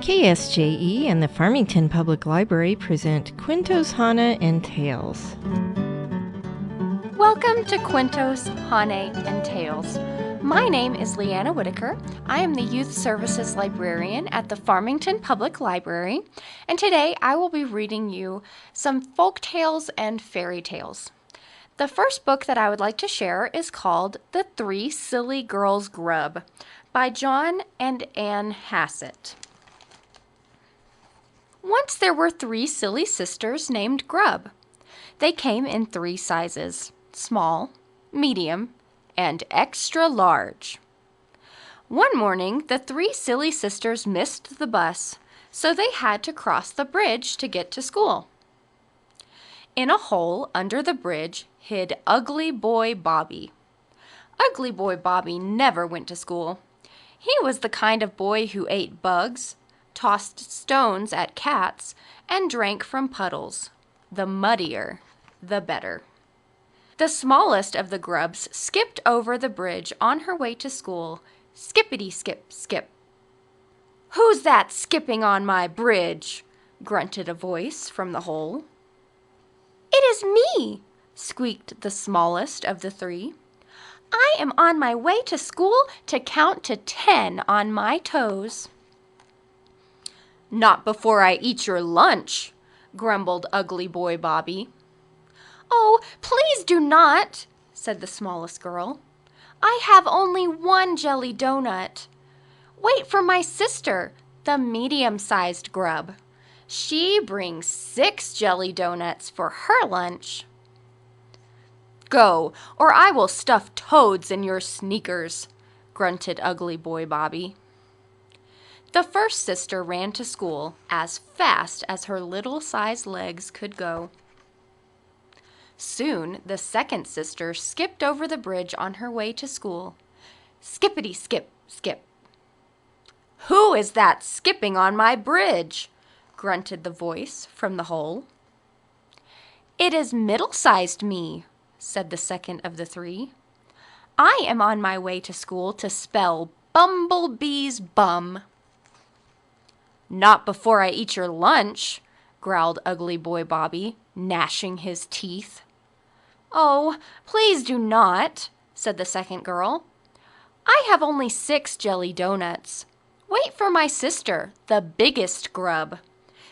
KSJE and the Farmington Public Library present Cuentos Hahne and Tales. Welcome to Cuentos Hahne and Tales. My name is LeAnna Whitaker. I am the Youth Services Librarian at the Farmington Public Library, and today I will be reading you some folk tales and fairy tales. The first book that I would like to share is called The Three Silly Girls Grubb by John and Anne Hassett. Once there were three silly sisters named Grubb. They came in three sizes: small, medium, and extra large. One morning, the three silly sisters missed the bus, so they had to cross the bridge to get to school. In a hole under the bridge hid Ugly Boy Bobby. Ugly Boy Bobby never went to school. He was the kind of boy who ate bugs, tossed stones at cats, and drank from puddles. The muddier, the better. The smallest of the Grubbs skipped over the bridge on her way to school. Skippity skip, skip. "Who's that skipping on my bridge?" grunted a voice from the hole. "It is me," squeaked the smallest of the three. "I am on my way to school to count to 10 on my toes." "Not before I eat your lunch," grumbled Ugly Boy Bobby. "Oh, please do not," said the smallest girl. "I have only one jelly donut. Wait for my sister, the medium-sized Grubb. She brings 6 jelly donuts for her lunch." "Go, or I will stuff toads in your sneakers," grunted Ugly Boy Bobby. The first sister ran to school as fast as her little-sized legs could go. Soon the second sister skipped over the bridge on her way to school. Skippity skip, skip. "Who is that skipping on my bridge?" grunted the voice from the hole. "It is middle-sized me," said the second of the three. "I am on my way to school to spell Bumblebee's bum." "Not before I eat your lunch," growled Ugly Boy Bobby, gnashing his teeth. "Oh, please do not," said the second girl. "I have only 6 jelly donuts. Wait for my sister, the biggest Grubb.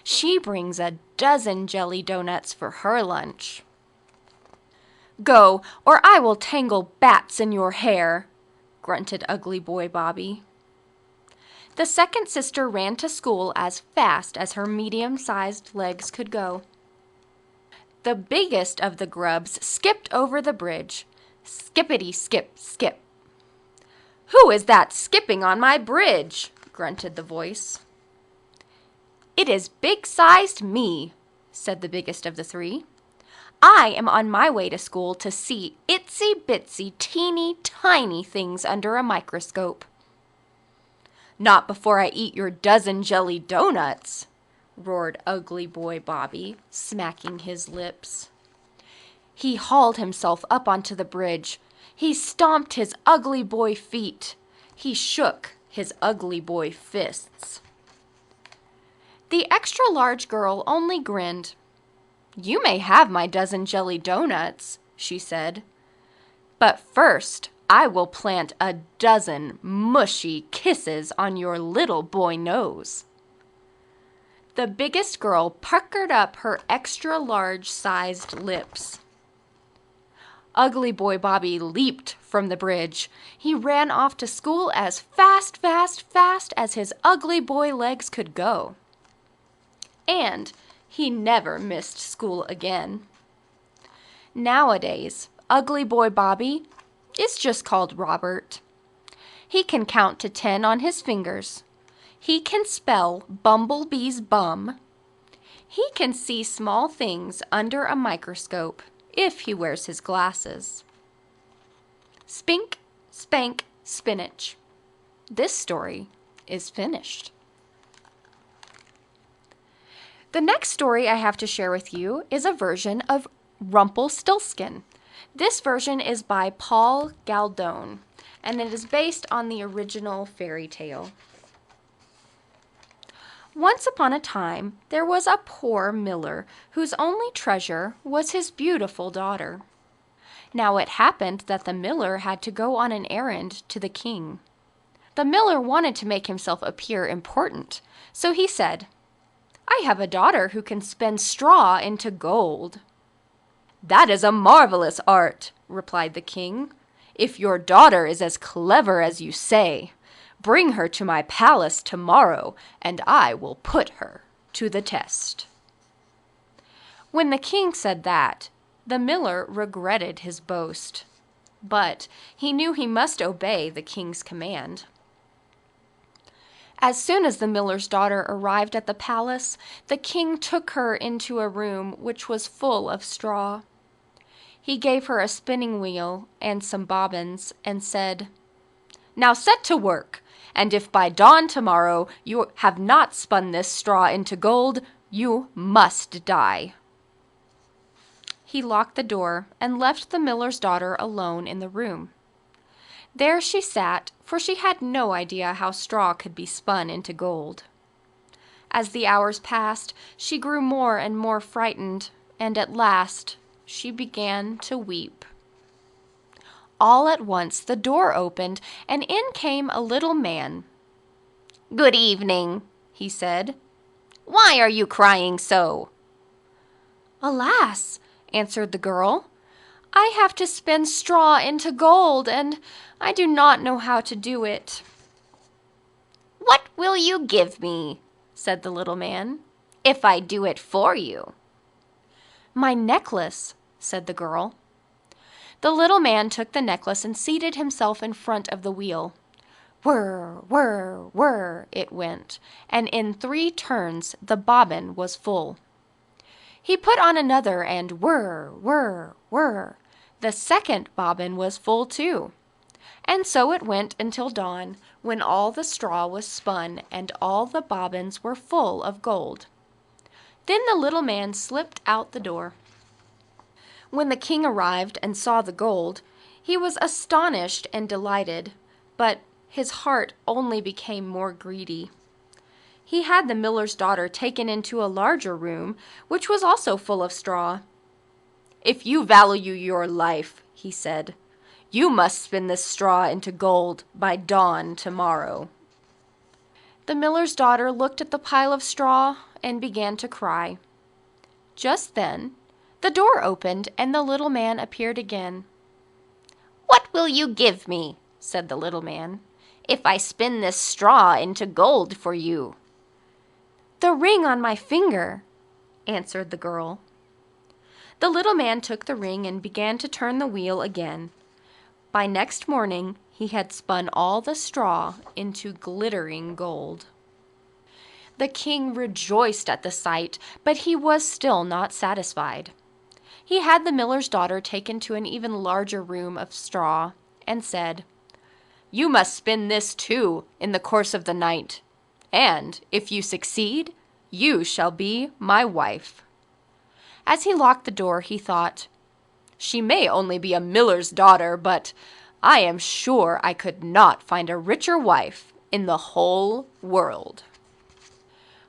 She brings a dozen jelly donuts for her lunch." "Go, or I will tangle bats in your hair," grunted Ugly Boy Bobby. The second sister ran to school as fast as her medium-sized legs could go. The biggest of the Grubbs skipped over the bridge. Skippity skip, skip. "Who is that skipping on my bridge?" grunted the voice. "It is big-sized me," said the biggest of the three. "I am on my way to school to see itsy-bitsy teeny-tiny things under a microscope." "Not before I eat your dozen jelly donuts," roared Ugly Boy Bobby, smacking his lips. He hauled himself up onto the bridge. He stomped his ugly boy feet. He shook his ugly boy fists. The extra-large girl only grinned. "You may have my dozen jelly donuts," she said. "But first, I will plant a dozen mushy kisses on your little boy nose." The biggest girl puckered up her extra-large-sized lips. Ugly Boy Bobby leaped from the bridge. He ran off to school as fast as his ugly boy legs could go. And he never missed school again. Nowadays, Ugly Boy Bobby is just called Robert. He can count to 10 on his fingers. He can spell Bumblebee's bum. He can see small things under a microscope if he wears his glasses. Spink, spank, spinach. This story is finished. The next story I have to share with you is a version of Rumpelstiltskin. This version is by Paul Galdone, and it is based on the original fairy tale. Once upon a time, there was a poor miller whose only treasure was his beautiful daughter. Now it happened that the miller had to go on an errand to the king. The miller wanted to make himself appear important, so he said, "I have a daughter who can spin straw into gold." "That is a marvelous art," replied the king. "If your daughter is as clever as you say, bring her to my palace tomorrow, and I will put her to the test." When the king said that, the miller regretted his boast, but he knew he must obey the king's command. As soon as the miller's daughter arrived at the palace, the king took her into a room which was full of straw. He gave her a spinning wheel and some bobbins, and said, "Now set to work, and if by dawn tomorrow you have not spun this straw into gold, you must die." He locked the door and left the miller's daughter alone in the room. There she sat, for she had no idea how straw could be spun into gold. As the hours passed, she grew more and more frightened, and at last she began to weep. All at once the door opened, and in came a little man. "Good evening," he said. "Why are you crying so?" "Alas," answered the girl, "I have to spin straw into gold, and I do not know how to do it." "What will you give me," said the little man, "if I do it for you?" "My necklace," said the girl. The little man took the necklace and seated himself in front of the wheel. Whirr, whirr, whirr it went, and in 3 turns the bobbin was full. He put on another, and whirr, whirr, whirr, the second bobbin was full too. And so it went until dawn, when all the straw was spun and all the bobbins were full of gold. Then the little man slipped out the door. When the king arrived and saw the gold, he was astonished and delighted, but his heart only became more greedy. He had the miller's daughter taken into a larger room, which was also full of straw. "If you value your life," he said, "you must spin this straw into gold by dawn tomorrow." The miller's daughter looked at the pile of straw and began to cry. Just then, the door opened and the little man appeared again. "What will you give me," said the little man, "if I spin this straw into gold for you?" "The ring on my finger," answered the girl. The little man took the ring and began to turn the wheel again. By next morning he had spun all the straw into glittering gold. The king rejoiced at the sight, but he was still not satisfied. He had the miller's daughter taken to an even larger room of straw, and said, "You must spin this too in the course of the night, and if you succeed, you shall be my wife." As he locked the door, he thought, "She may only be a miller's daughter, but I am sure I could not find a richer wife in the whole world."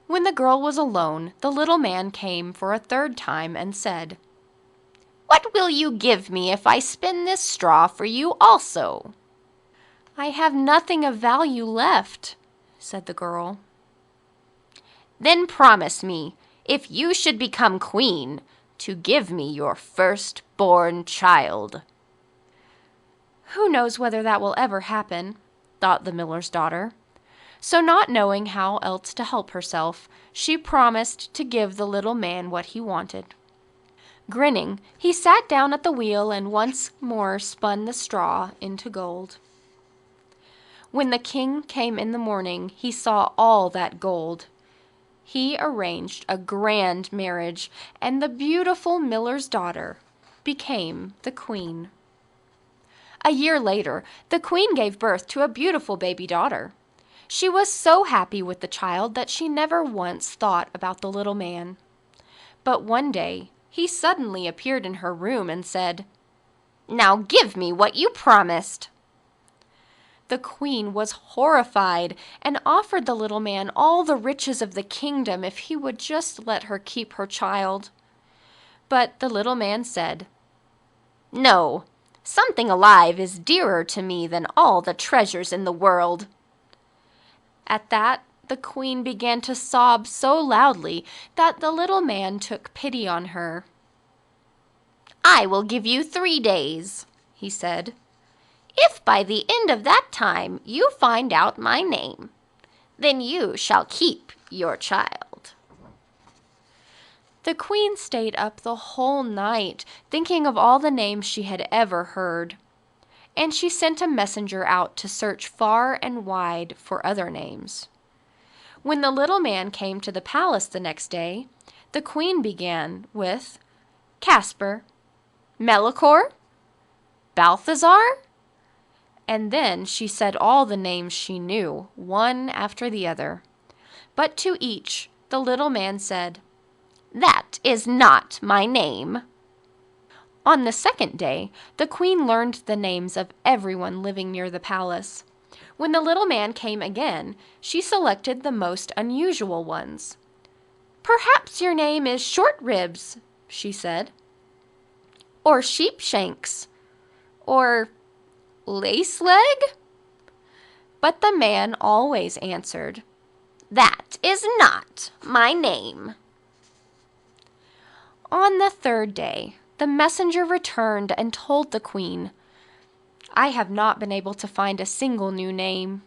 When the girl was alone, the little man came for a 3rd time and said, "What will you give me if I spin this straw for you also?" "I have nothing of value left," said the girl. "Then promise me, if you should become queen, to give me your first-born child." "Who knows whether that will ever happen?" thought the miller's daughter. So not knowing how else to help herself, she promised to give the little man what he wanted. Grinning, he sat down at the wheel and once more spun the straw into gold. When the king came in the morning, he saw all that gold. He arranged a grand marriage, and the beautiful miller's daughter became the queen. A year later, the queen gave birth to a beautiful baby daughter. She was so happy with the child that she never once thought about the little man. But one day, he suddenly appeared in her room and said, "Now give me what you promised." The queen was horrified and offered the little man all the riches of the kingdom if he would just let her keep her child. But the little man said, "No, something alive is dearer to me than all the treasures in the world." At that, the queen began to sob so loudly that the little man took pity on her. "I will give you 3 days," he said. "If by the end of that time you find out my name, then you shall keep your child." The queen stayed up the whole night, thinking of all the names she had ever heard. And she sent a messenger out to search far and wide for other names. When the little man came to the palace the next day, the queen began with Casper, Melicor, Balthazar, and then she said all the names she knew, one after the other. But to each, the little man said, "That is not my name." On the second day, the queen learned the names of everyone living near the palace. When the little man came again, she selected the most unusual ones. "Perhaps your name is Short Ribs," she said, "or Sheepshanks, or Lace Leg?" But the man always answered, "That is not my name." On the third day, the messenger returned and told the queen, "I have not been able to find a single new name,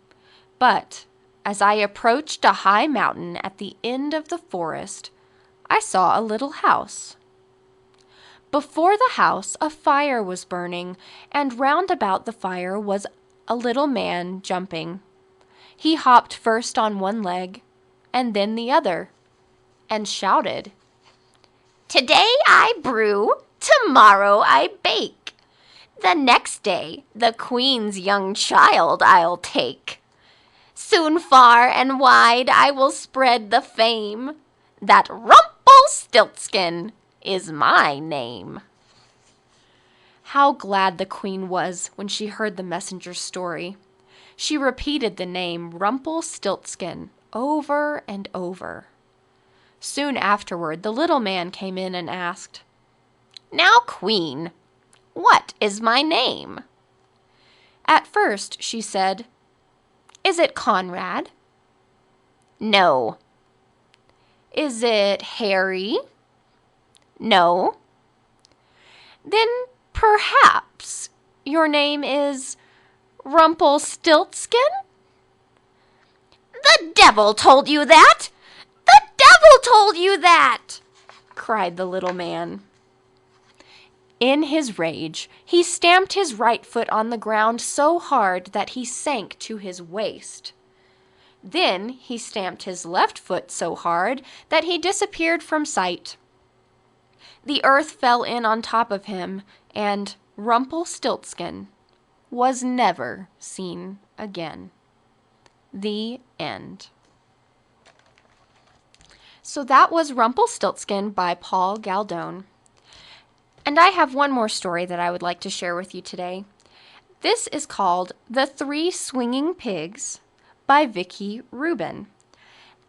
but as I approached a high mountain at the end of the forest, I saw a little house. Before the house a fire was burning, and round about the fire was a little man jumping. He hopped first on one leg, and then the other, and shouted, "Today I brew, tomorrow I bake. The next day the queen's young child I'll take. Soon far and wide I will spread the fame that Rumpelstiltskin is my name." How glad the queen was when she heard the messenger's story. She repeated the name Rumpelstiltskin over and over. Soon afterward, the little man came in and asked, "Now, queen, what is my name?" At first she said, "Is it Conrad?" "No." "Is it Harry?" "No." "Then perhaps your name is Rumpelstiltskin?" "The devil told you that! The devil told you that!" cried the little man. In his rage, he stamped his right foot on the ground so hard that he sank to his waist. Then he stamped his left foot so hard that he disappeared from sight. The earth fell in on top of him, and Rumpelstiltskin was never seen again. The end. So that was Rumpelstiltskin by Paul Galdone. And I have one more story that I would like to share with you today. This is called The 3 Swinging Pigs by Vicki Rubin.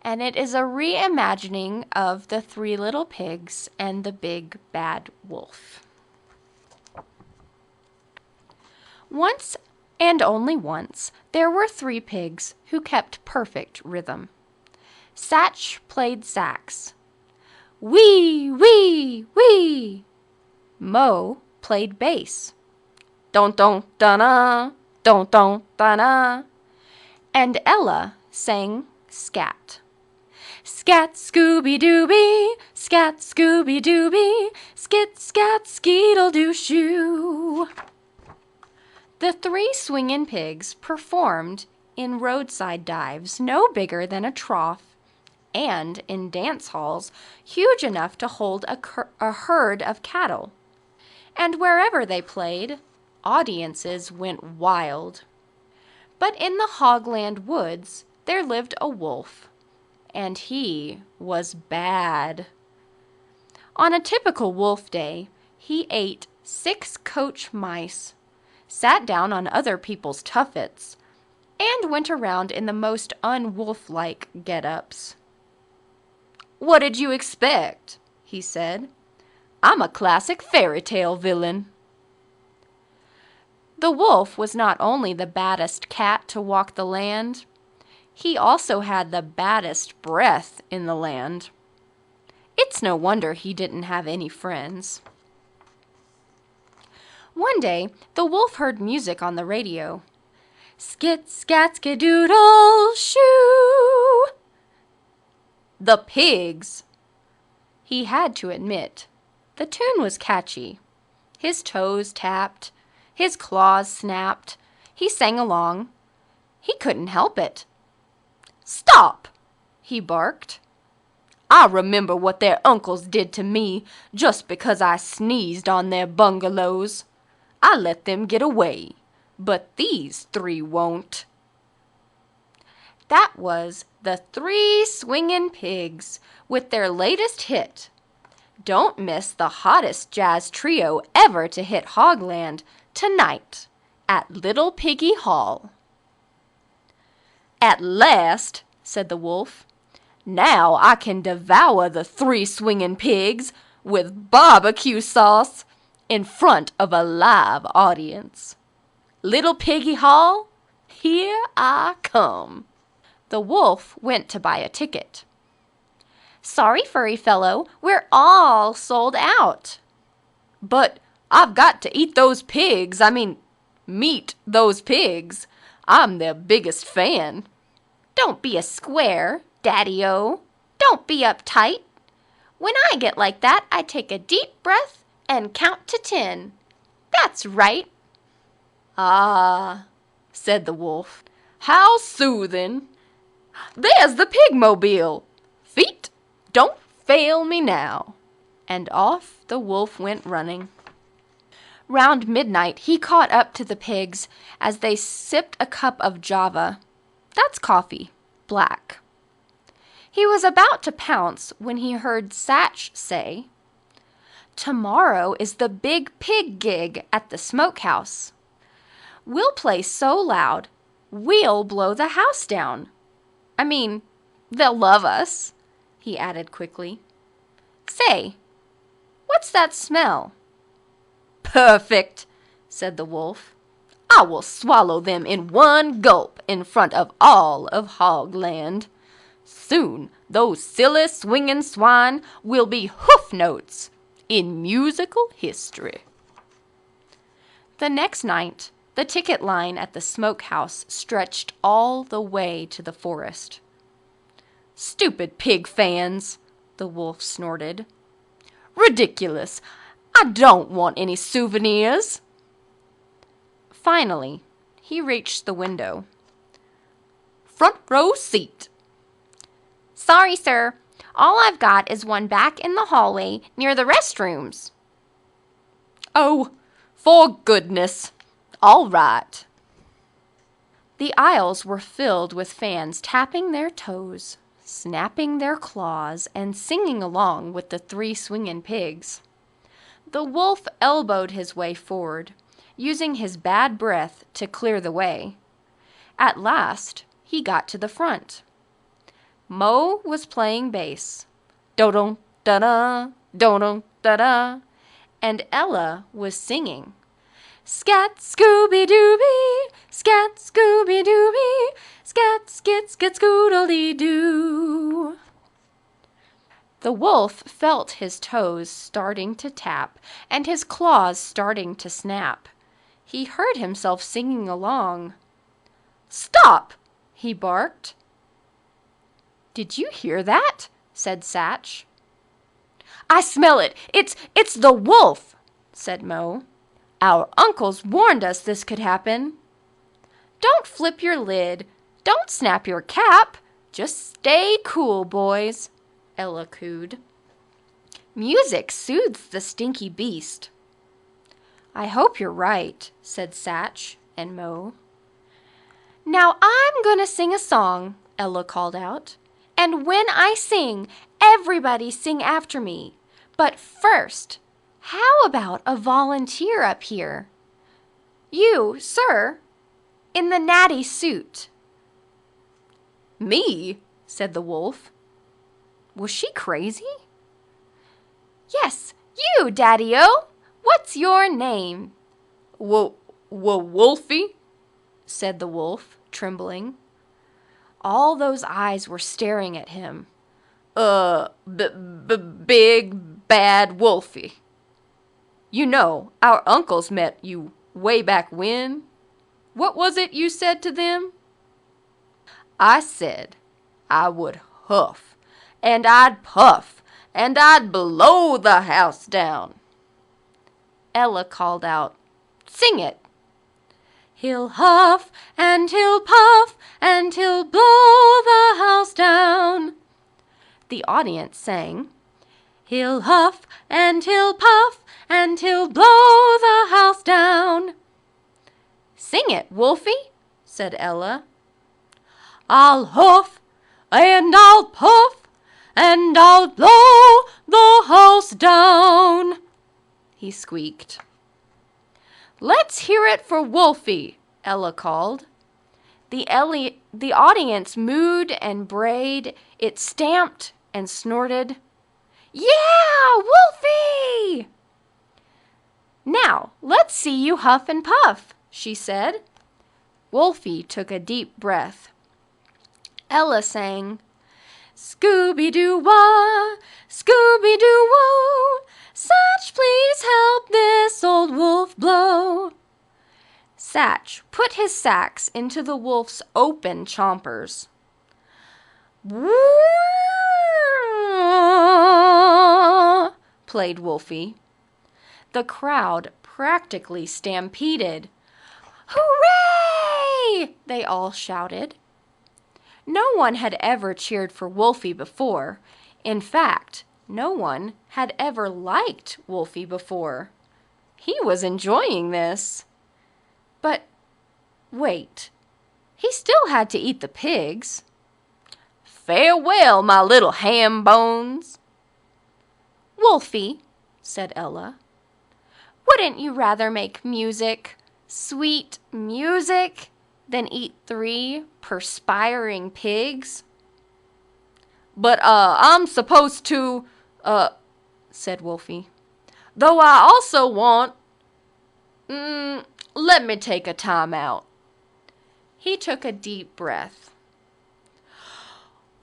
And it is a reimagining of The 3 Little Pigs and the Big Bad Wolf. Once, and only once, there were 3 pigs who kept perfect rhythm. Satch played sax. Wee, wee, wee. Mo played bass. Don, da-na, don, da-na. And Ella sang scat. Scat, Scooby-Dooby, scat, Scooby-Dooby, skit, scat, skeetle-doo-shoo. The 3 swingin' pigs performed in roadside dives no bigger than a trough, and in dance halls huge enough to hold a herd of cattle. And wherever they played, audiences went wild. But in the Hogland woods there lived a wolf, and he was bad. On a typical wolf day, he ate 6 coach mice, sat down on other people's tuffets, and went around in the most unwolf-like get-ups. "What did you expect?" he said. "I'm a classic fairy tale villain." The wolf was not only the baddest cat to walk the land, he also had the baddest breath in the land. It's no wonder he didn't have any friends. One day, the wolf heard music on the radio. Skit, scat, skidoodle, shoo! The pigs! He had to admit, the tune was catchy. His toes tapped, his claws snapped. He sang along. He couldn't help it. "Stop!" he barked. "I remember what their uncles did to me just because I sneezed on their bungalows. I let them get away, but these three won't." That was the Three Swingin' Pigs with their latest hit. Don't miss the hottest jazz trio ever to hit Hogland tonight at Little Piggy Hall. "At last," said the wolf, "now I can devour the Three Swingin' Pigs with barbecue sauce in front of a live audience. Little Piggy Hall, here I come." The wolf went to buy a ticket. "Sorry, furry fellow, we're all sold out." "But I've got to eat those pigs, meet those pigs. I'm their biggest fan." "Don't be a square, Daddy-O. Don't be uptight. When I get like that, I take a deep breath and count to 10. That's right." "Ah," said the wolf, "how soothing. There's the pigmobile. Feet, don't fail me now." And off the wolf went running. Round midnight he caught up to the pigs as they sipped a cup of Java. That's coffee, black. He was about to pounce when he heard Satch say, "Tomorrow is the big pig gig at the smokehouse. We'll play so loud, we'll blow the house down. They'll love us," he added quickly. "Say, what's that smell?" "Perfect," said the wolf. "I will swallow them in one gulp in front of all of Hogland. Soon those silly swinging swine will be hoof notes in musical history." The next night, the ticket line at the smokehouse stretched all the way to the forest. "Stupid pig fans," the wolf snorted. "Ridiculous. I don't want any souvenirs." Finally, he reached the window. "Front row seat." "Sorry, sir. All I've got is one back in the hallway near the restrooms." "Oh, for goodness. All right." The aisles were filled with fans tapping their toes, snapping their claws, and singing along with the Three Swingin' Pigs. The wolf elbowed his way forward, using his bad breath to clear the way. At last, he got to the front. Mo was playing bass, do-dum, da-da, do-dum, da-da, and Ella was singing, "Scat, Scooby-Dooby, scat, Scooby-Dooby, scat, skit, skit, scoodly-doo." The wolf felt his toes starting to tap and his claws starting to snap. He heard himself singing along. "Stop!" he barked. "Did you hear that?" said Satch. "I smell it! It's the wolf!" said Mo. "Our uncles warned us this could happen." "Don't flip your lid. Don't snap your cap. Just stay cool, boys," Ella cooed. "Music soothes the stinky beast." "I hope you're right," said Satch and Mo. "Now I'm gonna sing a song," Ella called out. "And when I sing, everybody sing after me. But first, how about a volunteer up here? You, sir." in the natty suit. Me? Said the wolf. Was she crazy? Yes, you, Daddy-O. What's your name? Wolfie, said the wolf, trembling. All those eyes were staring at him. Big bad Wolfie. You know, our uncles met you way back when. What was it you said to them? I said I would huff, and I'd puff, and I'd blow the house down. Ella called out, Sing it. He'll huff, and he'll puff, and he'll blow the house down. The audience sang, He'll huff, and he'll puff, and he'll blow the house down. Sing it, Wolfie, said Ella. I'll huff, and I'll puff, and I'll blow the house down, he squeaked. Let's hear it for Wolfie, Ella called. The audience mooed and brayed. It stamped and snorted. Yeah, Wolfie! Now, let's see you huff and puff, she said. Wolfie took a deep breath. Ella sang, Scooby-Doo-wah, Scooby-Doo-wah, Satch, please help this old wolf blow. Satch put his sacks into the wolf's open chompers. Played Wolfie. The crowd practically stampeded. Hooray! They all shouted. No one had ever cheered for Wolfie before. In fact, no one had ever liked Wolfie before. He was enjoying this. But wait, he still had to eat the pigs. Farewell, my little ham bones. Wolfie, said Ella, wouldn't you rather make music, sweet music, than eat 3 perspiring pigs? But, I'm supposed to, said Wolfie. Though I also want, let me take a time out. He took a deep breath.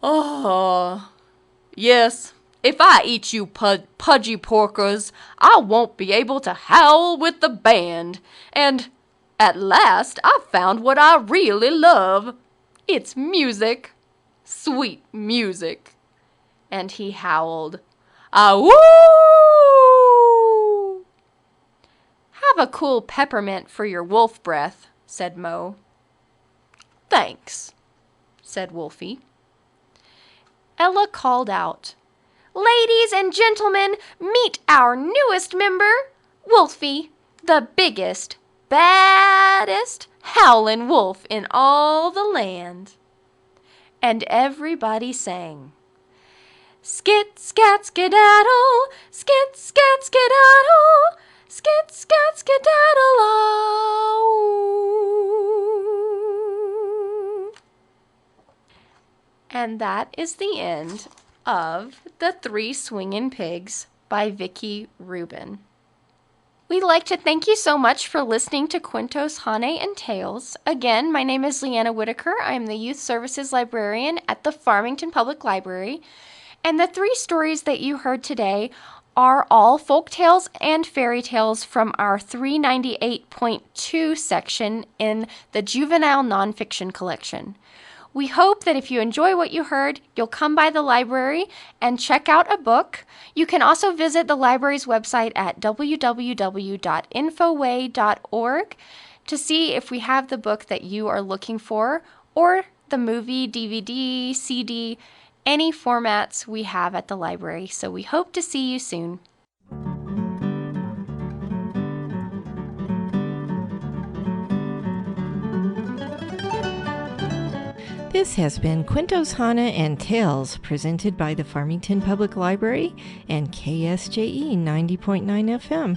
Oh, yes, if I eat you pudgy porkers, I won't be able to howl with the band. And at last I found what I really love. It's music, sweet music. And he howled, Ah-woo! Have a cool peppermint for your wolf breath, said Mo. Thanks, said Wolfie. Ella called out, Ladies and gentlemen, meet our newest member, Wolfie, the biggest, baddest howlin' wolf in all the land. And everybody sang, Skit, scat, skedaddle, skit, scat, skedaddle, skit, scat, skedaddle, oh. And that is the end of The 3 Swingin' Pigs by Vicki Rubin. We'd like to thank you so much for listening to Cuentos Hahne and Tales. Again, my name is LeAnna Whitaker. I am the Youth Services Librarian at the Farmington Public Library. And the 3 stories that you heard today are all folk tales and fairy tales from our 398.2 section in the Juvenile Nonfiction Collection. We hope that if you enjoy what you heard, you'll come by the library and check out a book. You can also visit the library's website at www.infoway.org to see if we have the book that you are looking for, or the movie, DVD, CD, any formats we have at the library. So we hope to see you soon. This has been Cuentos Hahne and Tales, presented by the Farmington Public Library and KSJE 90.9 FM.